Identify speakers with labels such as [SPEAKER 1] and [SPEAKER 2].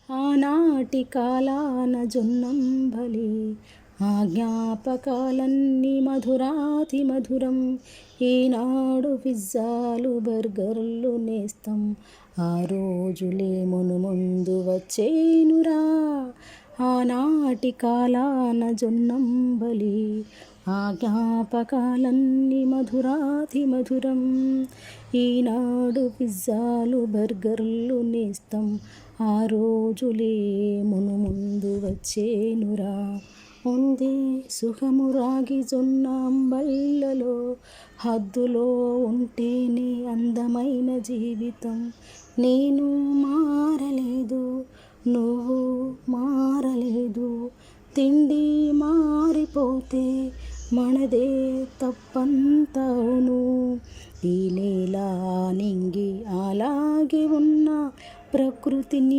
[SPEAKER 1] ఆనాటి కాలాన జొన్నంబలి ఆ జ్ఞాపకాలన్నీ మధురాతి మధురం. ఈనాడు పిజ్జాలు బర్గర్లు నేస్తం, ఆ రోజులే మునుముందు వచ్చేనురా. ఆనాటి కాలాన జొన్నంబలి ఆ జ్ఞాపకాలన్నీ మధురాతి మధురం. ఈనాడు పిజ్జాలు బర్గర్లు నేస్తం, ఆ రోజులే మునుముందు వచ్చేనురా. ఉంది సుఖము రాగి జొన్న అంబళ్ళలో, హద్దులో ఉంటేనే అందమైన జీవితం. నేను మారలేదు, నువ్వు మారలేదు, తిండి మారిపోతే మనదే తప్పంతవును. ఈ నేల నింగి అలాగే ఉన్న ప్రకృతిని